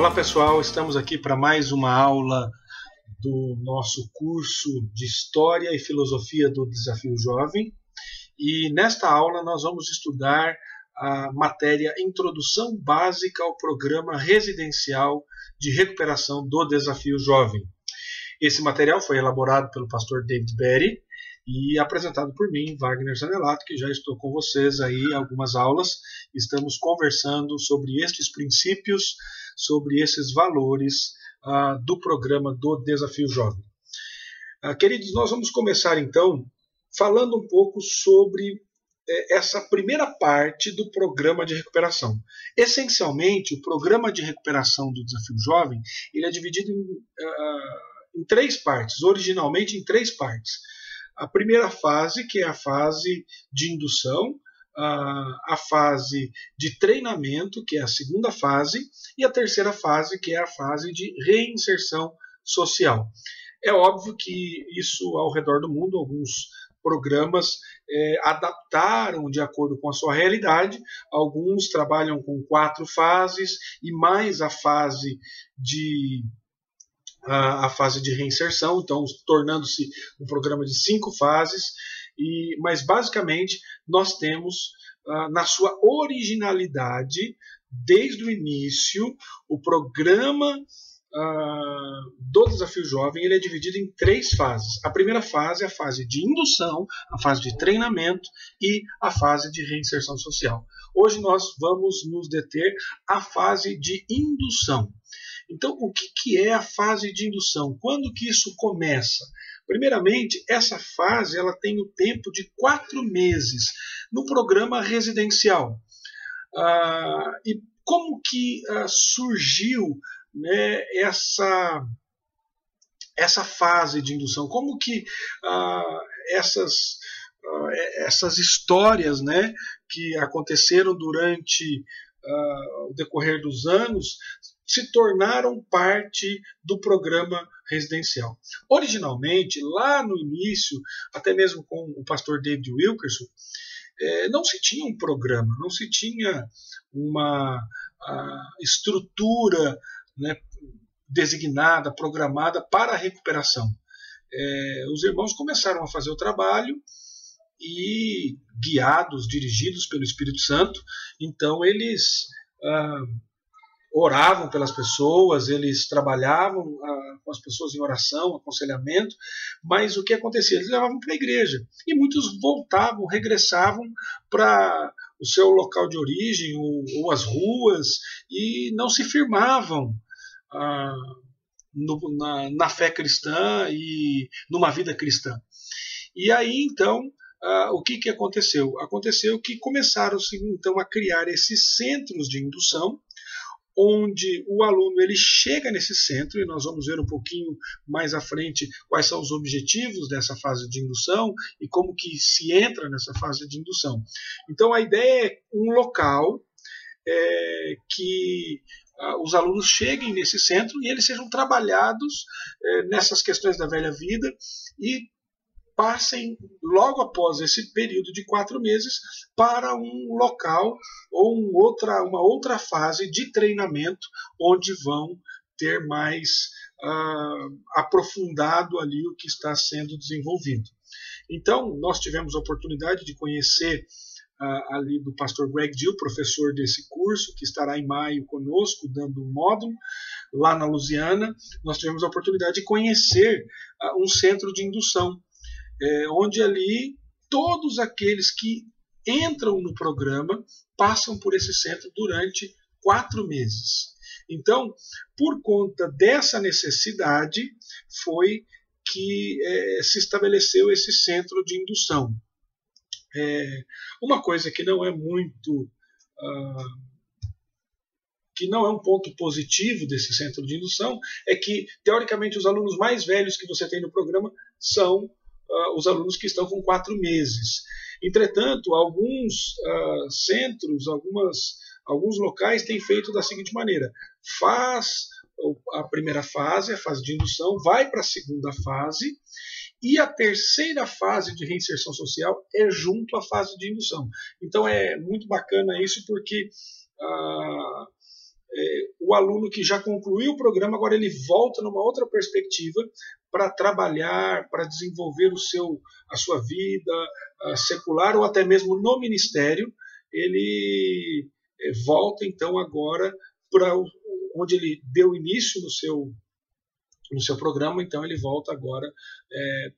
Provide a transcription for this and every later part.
Olá pessoal, estamos aqui para mais uma aula do nosso curso de História e Filosofia do Desafio Jovem. E nesta aula nós vamos estudar a matéria Introdução Básica ao Programa Residencial de Recuperação do Desafio Jovem. Esse material foi elaborado pelo pastor David Berry e apresentado por mim, Wagner Zanelato, que já estou com vocês aí em algumas aulas. Estamos conversando sobre estes princípios, sobre esses valores do programa do Desafio Jovem. Queridos, nós vamos começar então falando um pouco sobre essa primeira parte do programa de recuperação. Essencialmente, o programa de recuperação do Desafio Jovem ele é dividido em três partes, originalmente em três partes. A primeira fase, que é a fase de indução, a fase de treinamento, que é a segunda fase, e a terceira fase, que é a fase de reinserção social. É óbvio que isso ao redor do mundo, alguns programas adaptaram de acordo com a sua realidade, alguns trabalham com 4 fases e mais a fase de reinserção, então tornando-se um programa de 5 fases, mas basicamente nós temos na sua originalidade, desde o início, o programa do Desafio Jovem ele é dividido em 3 fases. A primeira fase é a fase de indução, a fase de treinamento e a fase de reinserção social. Hoje nós vamos nos deter à fase de indução. Então, o que é a fase de indução? Quando que isso começa? Primeiramente, essa fase ela tem o tempo de 4 meses no programa residencial. E como que surgiu, né, essa fase de indução? Como que essas histórias, né, que aconteceram durante o decorrer dos anos se tornaram parte do programa residencial. Originalmente, lá no início, até mesmo com o pastor David Wilkerson, não se tinha um programa, não se tinha uma estrutura, né, designada, programada para a recuperação. Os irmãos começaram a fazer o trabalho e, guiados, dirigidos pelo Espírito Santo, então eles oravam pelas pessoas, eles trabalhavam com as pessoas em oração, aconselhamento, mas o que acontecia? Eles levavam para a igreja e muitos voltavam, regressavam para o seu local de origem ou as ruas e não se firmavam na fé cristã e numa vida cristã. E aí então o que aconteceu? Aconteceu que começaram-se então a criar esses centros de indução, onde o aluno ele chega nesse centro, e nós vamos ver um pouquinho mais à frente quais são os objetivos dessa fase de indução e como que se entra nessa fase de indução. Então a ideia é um local que os alunos cheguem nesse centro e eles sejam trabalhados nessas questões da velha vida e passem logo após esse período de 4 meses para um local ou uma outra fase de treinamento onde vão ter mais aprofundado ali o que está sendo desenvolvido. Então, nós tivemos a oportunidade de conhecer ali do pastor Greg Dill, professor desse curso, que estará em maio conosco, dando um módulo lá na Louisiana. Nós tivemos a oportunidade de conhecer um centro de indução, onde ali todos aqueles que entram no programa passam por esse centro durante 4 meses. Então, por conta dessa necessidade, foi que se estabeleceu esse centro de indução. Uma coisa que não é muito que não é um ponto positivo desse centro de indução é que, teoricamente, os alunos mais velhos que você tem no programa são os alunos que estão com 4 meses. Entretanto, alguns centros, alguns locais têm feito da seguinte maneira: faz a primeira fase, a fase de indução, vai para a segunda fase, e a terceira fase de reinserção social é junto à fase de indução. Então é muito bacana isso, porque o aluno que já concluiu o programa, agora ele volta numa outra perspectiva para trabalhar, para desenvolver a sua vida secular ou até mesmo no ministério. Ele volta então agora para onde ele deu início no seu programa, então ele volta agora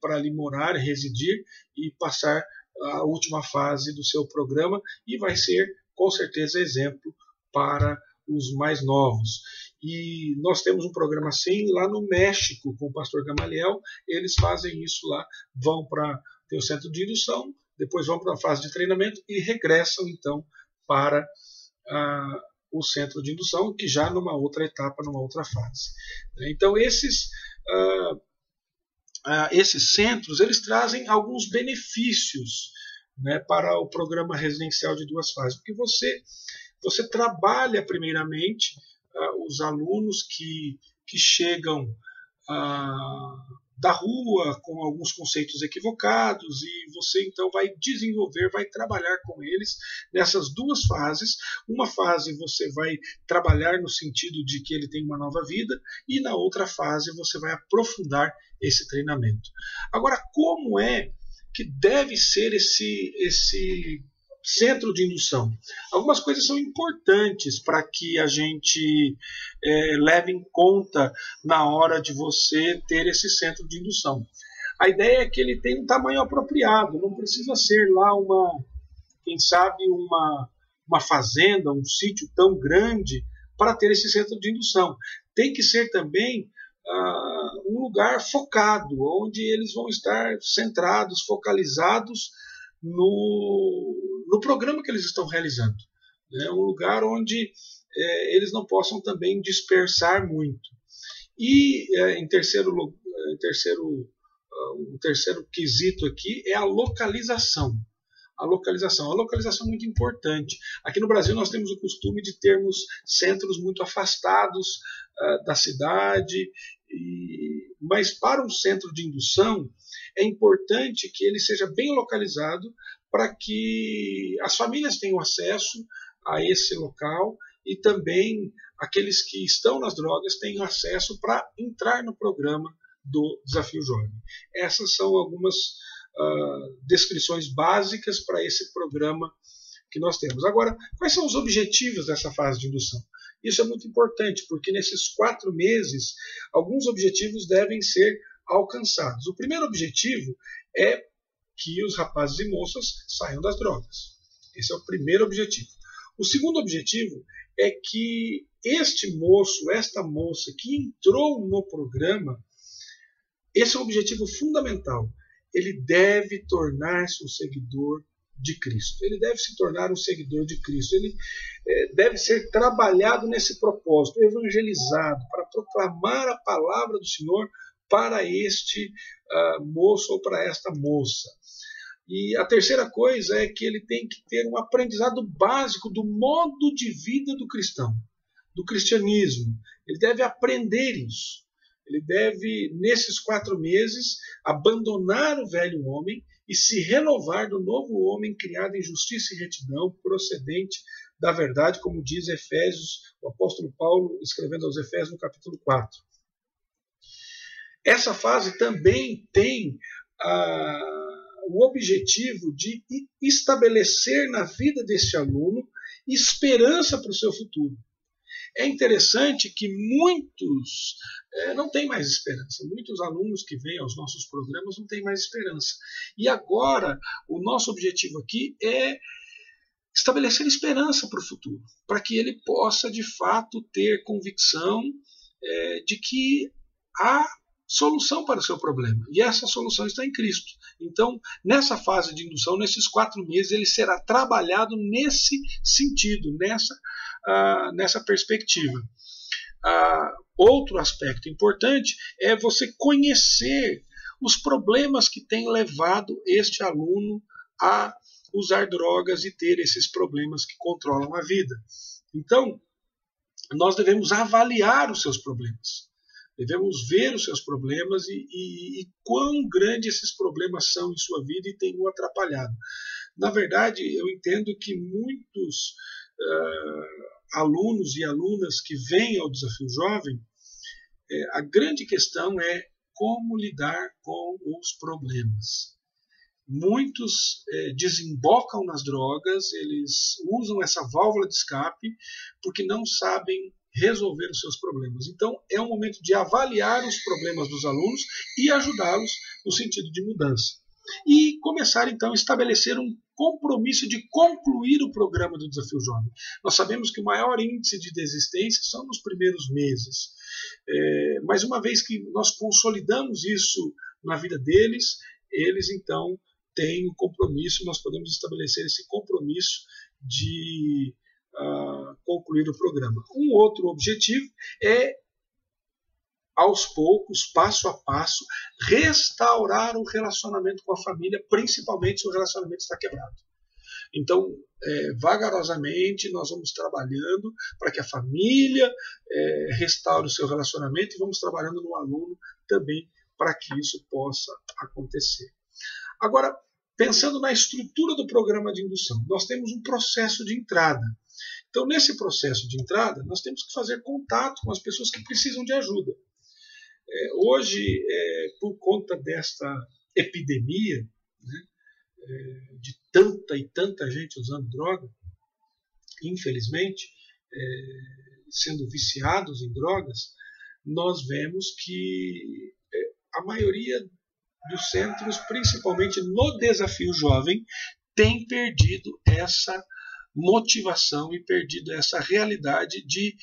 para ali morar, residir e passar a última fase do seu programa, e vai ser com certeza exemplo para os mais novos. E nós temos um programa assim lá no México com o pastor Gamaliel. Eles fazem isso lá, vão para o centro de indução, depois vão para a fase de treinamento e regressam então para o centro de indução, que já numa outra etapa, numa outra fase. Então esses centros, eles trazem alguns benefícios, né, para o programa residencial de 2 fases, porque você trabalha primeiramente os alunos que chegam da rua com alguns conceitos equivocados, e você então vai desenvolver, vai trabalhar com eles nessas 2 fases. Uma fase você vai trabalhar no sentido de que ele tem uma nova vida, e na outra fase você vai aprofundar esse treinamento. Agora, como é que deve ser esse centro de indução? Algumas coisas são importantes para que a gente leve em conta na hora de você ter esse centro de indução. A ideia é que ele tenha um tamanho apropriado, não precisa ser lá quem sabe uma fazenda, um sítio tão grande para ter esse centro de indução. Tem que ser também um lugar focado, onde eles vão estar centrados, focalizados no programa que eles estão realizando. Um lugar onde eles não possam também dispersar muito. E um terceiro quesito aqui é a localização. A localização é muito importante. Aqui no Brasil nós temos o costume de termos centros muito afastados da cidade, mas para um centro de indução é importante que ele seja bem localizado para que as famílias tenham acesso a esse local, e também aqueles que estão nas drogas tenham acesso para entrar no programa do Desafio Jovem. Essas são algumas descrições básicas para esse programa que nós temos. Agora, quais são os objetivos dessa fase de indução? Isso é muito importante, porque nesses 4 meses, alguns objetivos devem ser alcançados. O primeiro objetivo é que os rapazes e moças saiam das drogas. Esse é o primeiro objetivo. O segundo objetivo é que este moço, esta moça que entrou no programa, esse é um objetivo fundamental. Ele deve tornar-se um seguidor de Cristo. Ele deve se tornar um seguidor de Cristo. Ele deve ser trabalhado nesse propósito, evangelizado, para proclamar a palavra do Senhor para este moço ou para esta moça. E a terceira coisa é que ele tem que ter um aprendizado básico do modo de vida do cristão, do cristianismo. Ele deve aprender isso. Ele deve, nesses 4 meses, abandonar o velho homem e se renovar do novo homem criado em justiça e retidão, procedente da verdade, como diz Efésios, o apóstolo Paulo escrevendo aos Efésios no capítulo 4. Essa fase também tem o objetivo de estabelecer na vida deste aluno esperança para o seu futuro. É interessante que muitos não têm mais esperança. Muitos alunos que vêm aos nossos programas não têm mais esperança. E agora, o nosso objetivo aqui é estabelecer esperança para o futuro, para que ele possa, de fato, ter convicção de que há solução para o seu problema. E essa solução está em Cristo. Então, nessa fase de indução, nesses 4 meses, ele será trabalhado nesse sentido, nessa perspectiva. Outro aspecto importante é você conhecer os problemas que têm levado este aluno a usar drogas e ter esses problemas que controlam a vida. Então, nós devemos avaliar os seus problemas. Devemos ver os seus problemas e quão grandes esses problemas são em sua vida e têm o atrapalhado. Na verdade, eu entendo que muitos alunos e alunas que vêm ao Desafio Jovem, a grande questão é como lidar com os problemas. Muitos desembocam nas drogas, eles usam essa válvula de escape porque não sabem resolver os seus problemas. Então, é um momento de avaliar os problemas dos alunos e ajudá-los no sentido de mudança. E começar, então, a estabelecer um compromisso de concluir o programa do Desafio Jovem. Nós sabemos que o maior índice de desistência são nos primeiros meses. Mas uma vez que nós consolidamos isso na vida deles, eles, então, têm o compromisso, nós podemos estabelecer esse compromisso de concluir o programa. Um outro objetivo é, aos poucos, passo a passo, restaurar o relacionamento com a família, principalmente se o relacionamento está quebrado. Então, vagarosamente, nós vamos trabalhando para que a família restaure o seu relacionamento e vamos trabalhando no aluno também para que isso possa acontecer. Agora, pensando na estrutura do programa de indução, nós temos um processo de entrada. Então, nesse processo de entrada, nós temos que fazer contato com as pessoas que precisam de ajuda. Hoje, por conta desta epidemia, né, de tanta e tanta gente usando droga, infelizmente, sendo viciados em drogas, nós vemos que a maioria dos centros, principalmente no Desafio Jovem, tem perdido essa motivação e perdido essa realidade de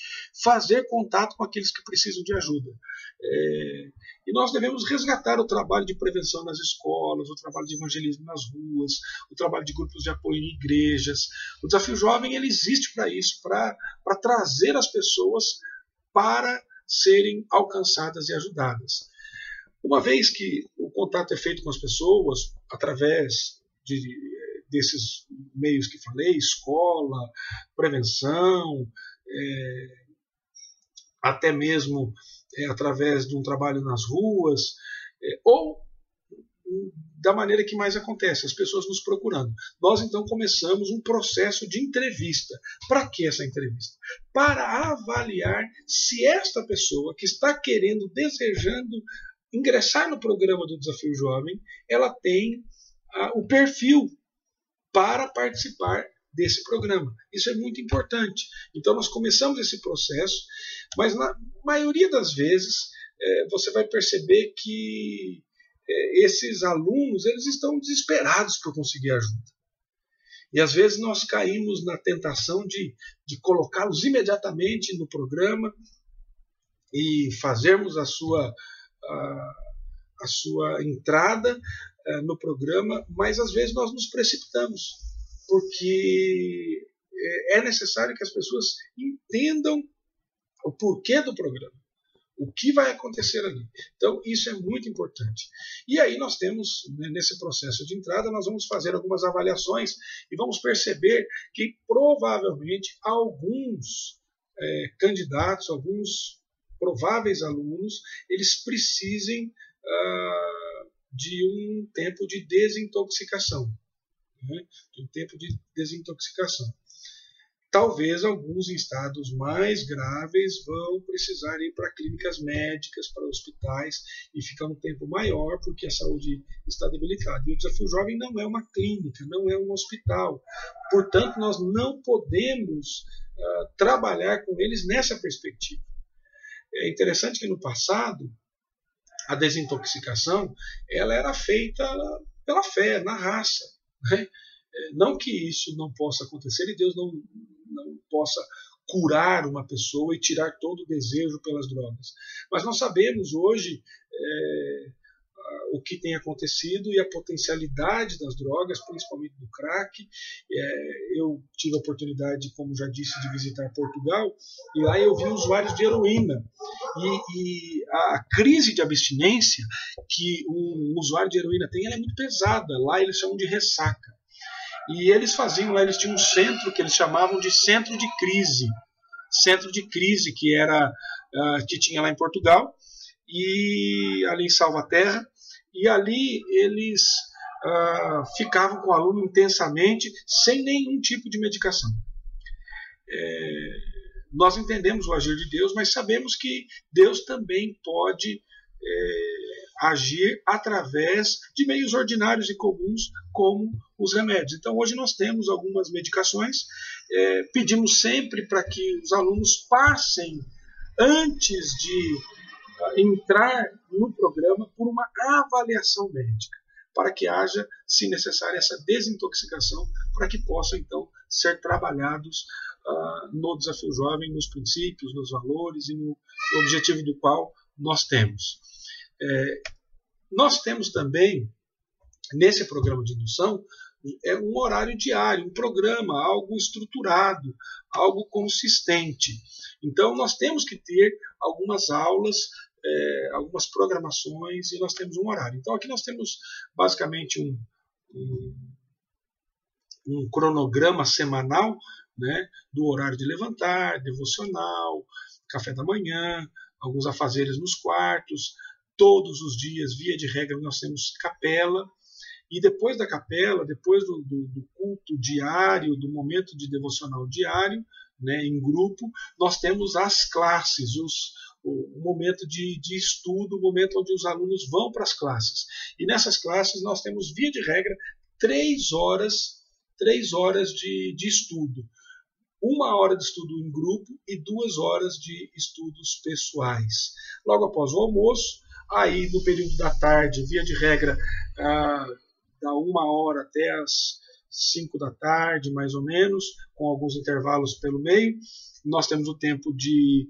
fazer contato com aqueles que precisam de ajuda. E nós devemos resgatar o trabalho de prevenção nas escolas, o trabalho de evangelismo nas ruas, o trabalho de grupos de apoio em igrejas. O Desafio Jovem ele existe para isso, para trazer as pessoas para serem alcançadas e ajudadas. Uma vez que o contato é feito com as pessoas através desses meios que falei, escola, prevenção, até mesmo através de um trabalho nas ruas, ou da maneira que mais acontece, as pessoas nos procurando. Nós então começamos um processo de entrevista. Para que essa entrevista? Para avaliar se esta pessoa que está querendo, desejando ingressar no programa do Desafio Jovem, ela tem o perfil para participar desse programa. Isso é muito importante. Então nós começamos esse processo, mas na maioria das vezes você vai perceber que esses alunos eles estão desesperados por conseguir ajuda. E às vezes nós caímos na tentação de colocá-los imediatamente no programa e fazermos a sua entrada no programa, mas às vezes nós nos precipitamos, porque é necessário que as pessoas entendam o porquê do programa, o que vai acontecer ali. Então isso é muito importante. E aí nós temos, nesse processo de entrada, nós vamos fazer algumas avaliações e vamos perceber que provavelmente alguns candidatos, alguns prováveis alunos, eles precisem de um tempo de desintoxicação. De um tempo de desintoxicação. Talvez alguns em estados mais graves vão precisar ir para clínicas médicas, para hospitais, e ficar um tempo maior, porque a saúde está debilitada. E o Desafio Jovem não é uma clínica, não é um hospital. Portanto, nós não podemos trabalhar com eles nessa perspectiva. É interessante que no passado, a desintoxicação ela era feita pela fé, na raça. Né? Não que isso não possa acontecer e Deus não possa curar uma pessoa e tirar todo o desejo pelas drogas. Mas nós sabemos hoje o que tem acontecido e a potencialidade das drogas, principalmente do crack. Eu tive a oportunidade, como já disse, de visitar Portugal, e lá eu vi usuários de heroína. E a crise de abstinência que um usuário de heroína tem, ela é muito pesada. Lá eles chamam de ressaca. E eles faziam lá, eles tinham um centro que eles chamavam de centro de crise. Centro de crise que tinha lá em Portugal, e ali em Salvaterra. E ali eles ficavam com o aluno intensamente, sem nenhum tipo de medicação. nós entendemos o agir de Deus, mas sabemos que Deus também pode agir através de meios ordinários e comuns, como os remédios. Então, hoje nós temos algumas medicações, pedimos sempre para que os alunos passem, antes de entrar no programa, por uma avaliação médica, para que haja, se necessário, essa desintoxicação, para que possam, então, ser trabalhados no Desafio Jovem, nos princípios, nos valores e no objetivo do qual nós temos. Nós temos também, nesse programa de indução, um horário diário, um programa, algo estruturado, algo consistente. Então, nós temos que ter algumas aulas, algumas programações, e nós temos um horário. Então, aqui nós temos basicamente um cronograma semanal, né, do horário de levantar, devocional, café da manhã, alguns afazeres nos quartos. Todos os dias, via de regra, nós temos capela, e depois da capela, depois do culto diário, do momento de devocional diário, né, em grupo, nós temos as classes, o momento de estudo, o momento onde os alunos vão para as classes. E nessas classes nós temos, via de regra, 3 horas de estudo. 1 hora de estudo em grupo e 2 horas de estudos pessoais. Logo após o almoço, aí no período da tarde, via de regra, da 1 hora até as 5 da tarde, mais ou menos, com alguns intervalos pelo meio. Nós temos o tempo de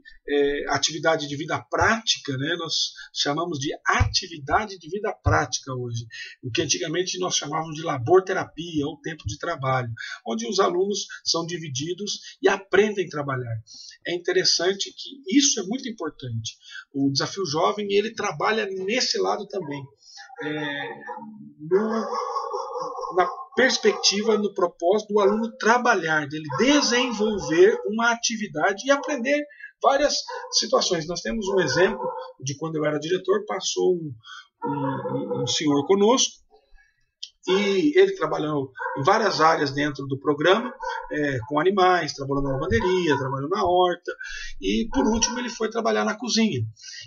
atividade de vida prática, né? Nós chamamos de atividade de vida prática hoje, o que antigamente nós chamávamos de laborterapia, ou tempo de trabalho, onde os alunos são divididos e aprendem a trabalhar. É interessante que isso é muito importante. O Desafio Jovem, ele trabalha nesse lado também, na perspectiva, no propósito do aluno trabalhar, dele desenvolver uma atividade e aprender várias situações. Nós temos um exemplo de quando eu era diretor, passou um senhor conosco, e ele trabalhou em várias áreas dentro do programa, com animais, trabalhou na lavanderia, trabalhou na horta, e por último ele foi trabalhar na cozinha.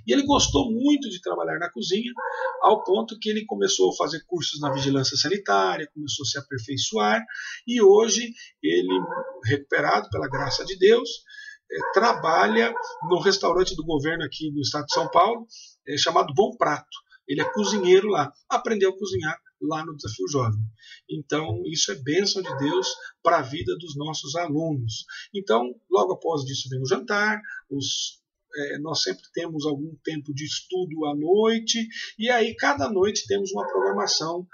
E ele gostou muito de trabalhar na cozinha, ao ponto que ele começou a fazer cursos na vigilância sanitária, começou a se aperfeiçoar, e hoje ele, recuperado pela graça de Deus, trabalha no restaurante do governo aqui do estado de São Paulo, chamado Bom Prato. Ele é cozinheiro lá, aprendeu a cozinhar lá no Desafio Jovem. Então, isso é bênção de Deus para a vida dos nossos alunos. Então, logo após disso vem o jantar, nós sempre temos algum tempo de estudo à noite, e aí cada noite temos uma programação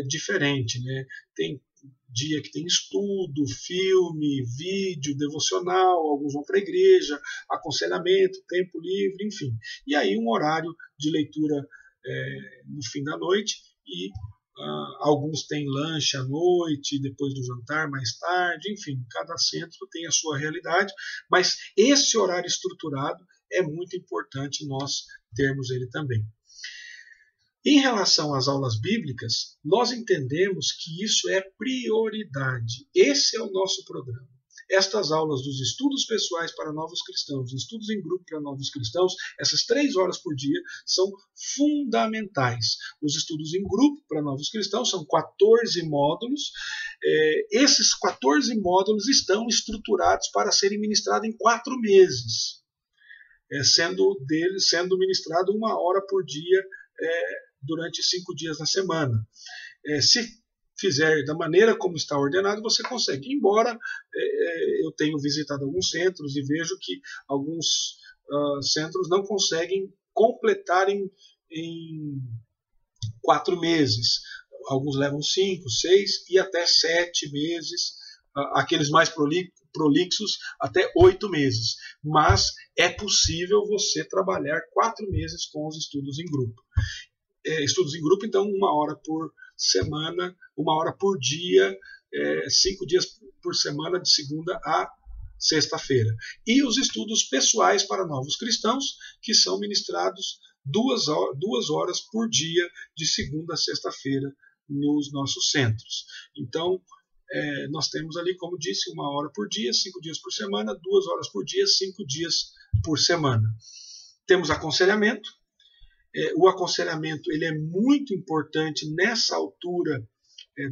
diferente, né? Tem dia que tem estudo, filme, vídeo, devocional, alguns vão para a igreja, aconselhamento, tempo livre, enfim. E aí um horário de leitura no fim da noite, e alguns têm lanche à noite, depois do jantar, mais tarde, enfim, cada centro tem a sua realidade, mas esse horário estruturado é muito importante nós termos ele também. Em relação às aulas bíblicas, nós entendemos que isso é prioridade. Esse é o nosso programa. Estas aulas dos estudos pessoais para novos cristãos, estudos em grupo para novos cristãos, essas 3 horas por dia são fundamentais. Os estudos em grupo para novos cristãos são 14 módulos. Esses 14 módulos estão estruturados para serem ministrados em 4 meses, sendo ministrado 1 hora por dia durante 5 dias na semana. Se fizer da maneira como está ordenado, você consegue. Embora eu tenho visitado alguns centros e vejo que alguns centros não conseguem completar em 4 meses. Alguns levam 5, 6 e até 7 meses. Aqueles mais prolixos, até 8 meses. Mas é possível você trabalhar 4 meses com os estudos em grupo. Estudos em grupo, então, 1 hora por semana, 1 hora por dia, 5 dias por semana, de segunda a sexta-feira. E os estudos pessoais para novos cristãos, que são ministrados 2 horas por dia, de segunda a sexta-feira, nos nossos centros. Então, nós temos ali, como disse, 1 hora por dia, 5 dias por semana, 2 horas por dia, 5 dias por semana. Temos aconselhamento. O aconselhamento ele é muito importante nessa altura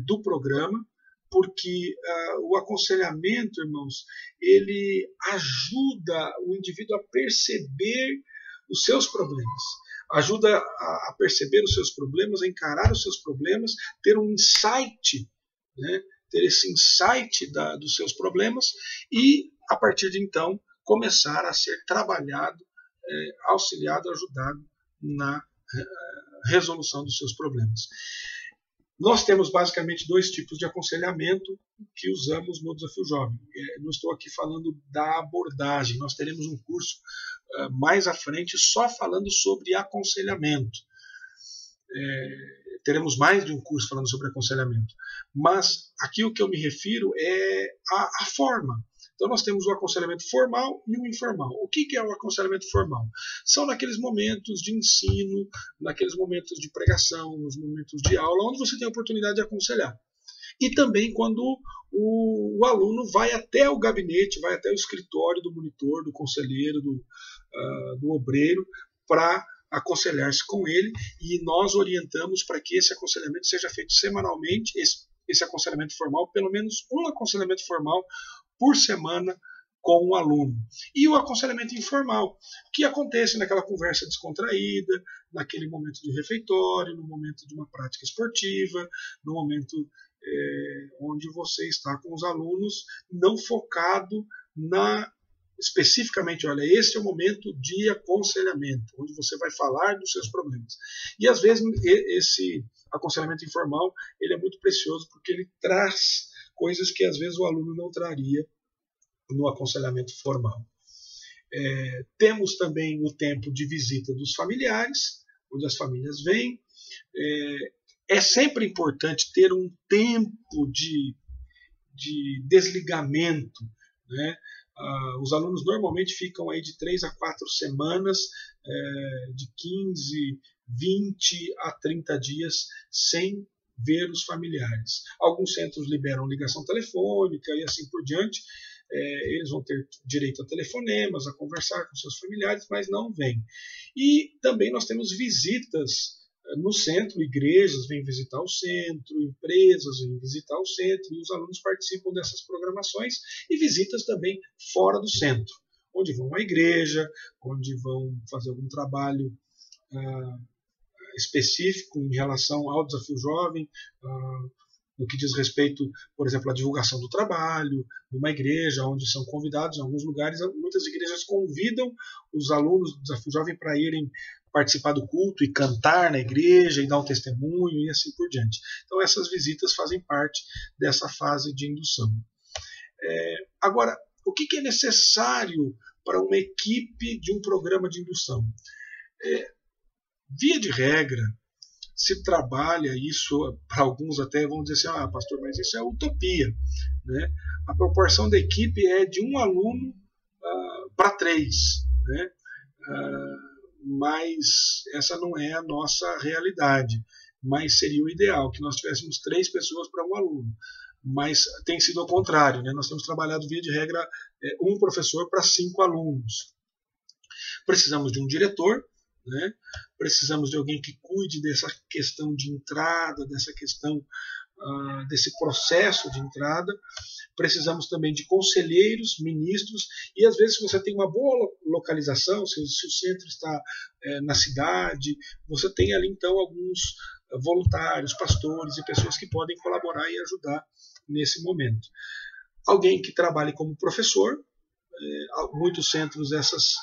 do programa, porque o aconselhamento, irmãos, ele ajuda o indivíduo a perceber os seus problemas, ajuda a perceber os seus problemas, a encarar os seus problemas, ter um insight, né? Ter esse insight dos seus problemas e, a partir de então, começar a ser trabalhado, auxiliado, ajudado na resolução dos seus problemas. Nós temos basicamente 2 tipos de aconselhamento que usamos no Desafio Jovem. Não estou aqui falando da abordagem, nós teremos um curso mais à frente só falando sobre aconselhamento. Teremos mais de um curso falando sobre aconselhamento. Mas aqui o que eu me refiro é a forma. Então nós temos o aconselhamento formal e o informal. O que é o aconselhamento formal? São naqueles momentos de ensino, naqueles momentos de pregação, nos momentos de aula, onde você tem a oportunidade de aconselhar. E também quando o aluno vai até o gabinete, vai até o escritório do monitor, do conselheiro, do obreiro, para aconselhar-se com ele, e nós orientamos para que esse aconselhamento seja feito semanalmente, esse aconselhamento formal, pelo menos um aconselhamento formal por semana com o aluno. E o aconselhamento informal, que acontece naquela conversa descontraída, naquele momento de refeitório, no momento de uma prática esportiva, no momento onde você está com os alunos, não focado especificamente, olha, esse é o momento de aconselhamento, onde você vai falar dos seus problemas. E às vezes esse aconselhamento informal ele é muito precioso porque ele traz coisas que às vezes o aluno não traria no aconselhamento formal. Temos também o tempo de visita dos familiares, onde as famílias vêm. É sempre importante ter um tempo de desligamento, né? Os alunos normalmente ficam aí de 3 a 4 semanas, de 15, 20 a 30 dias sem ver os familiares. Alguns centros liberam ligação telefônica e assim por diante. Eles vão ter direito a telefonemas, a conversar com seus familiares, mas não vêm. E também nós temos visitas no centro, igrejas vêm visitar o centro, empresas vêm visitar o centro, e os alunos participam dessas programações, e visitas também fora do centro, onde vão à igreja, onde vão fazer algum trabalho específico em relação ao Desafio Jovem, no que diz respeito, por exemplo, à divulgação do trabalho, numa igreja onde são convidados, em alguns lugares, muitas igrejas convidam os alunos do Desafio Jovem para irem participar do culto e cantar na igreja e dar um testemunho e assim por diante. Então essas visitas fazem parte dessa fase de indução. Agora, o que é necessário para uma equipe de um programa de indução? Via de regra, se trabalha isso, para alguns até vão dizer assim, pastor, mas isso é utopia, né? A proporção da equipe é de 1 aluno para 3, né? Mas essa não é a nossa realidade, mas seria o ideal, que nós tivéssemos 3 pessoas para 1 aluno, mas tem sido ao contrário, né? Nós temos trabalhado via de regra 1 professor para 5 alunos. Precisamos de um diretor, né? Precisamos de alguém que cuide dessa questão de entrada, dessa questão desse processo de entrada. Precisamos também de conselheiros, ministros, e às vezes se você tem uma boa localização, se o centro está na cidade, você tem ali então alguns voluntários, pastores e pessoas que podem colaborar e ajudar nesse momento. Alguém que trabalhe como professor, muitos centros essas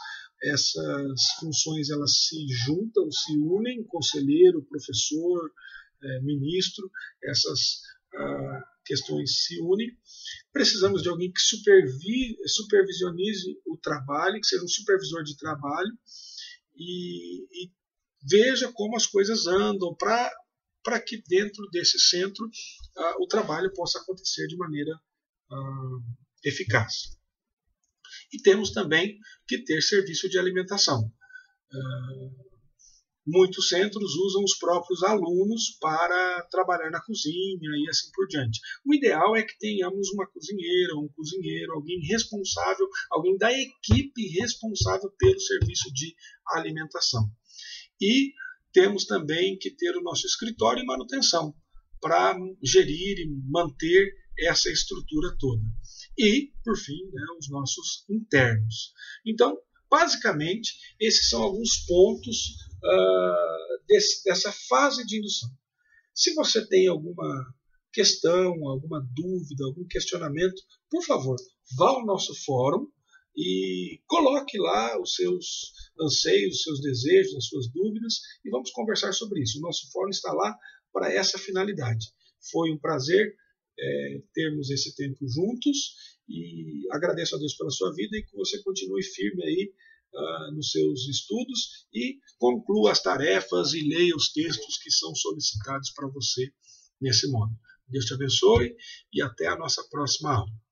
funções elas se juntam, se unem, conselheiro, professor, ministro, essas questões se unem. Precisamos de alguém que supervisionize o trabalho, que seja um supervisor de trabalho e veja como as coisas andam para que dentro desse centro o trabalho possa acontecer de maneira eficaz. E temos também que ter serviço de alimentação. muitos centros usam os próprios alunos para trabalhar na cozinha e assim por diante. O ideal é que tenhamos uma cozinheira, um cozinheiro, alguém responsável, alguém da equipe responsável pelo serviço de alimentação. E temos também que ter o nosso escritório e manutenção para gerir e manter essa estrutura toda. E, por fim, né, os nossos internos. Então, basicamente, esses são alguns pontos dessa fase de indução. Se você tem alguma questão, alguma dúvida, algum questionamento, por favor, vá ao nosso fórum e coloque lá os seus anseios, os seus desejos, as suas dúvidas e vamos conversar sobre isso. O nosso fórum está lá para essa finalidade. Foi um prazer termos esse tempo juntos e agradeço a Deus pela sua vida e que você continue firme aí nos seus estudos e conclua as tarefas e leia os textos que são solicitados para você nesse modo. Deus te abençoe e até a nossa próxima aula.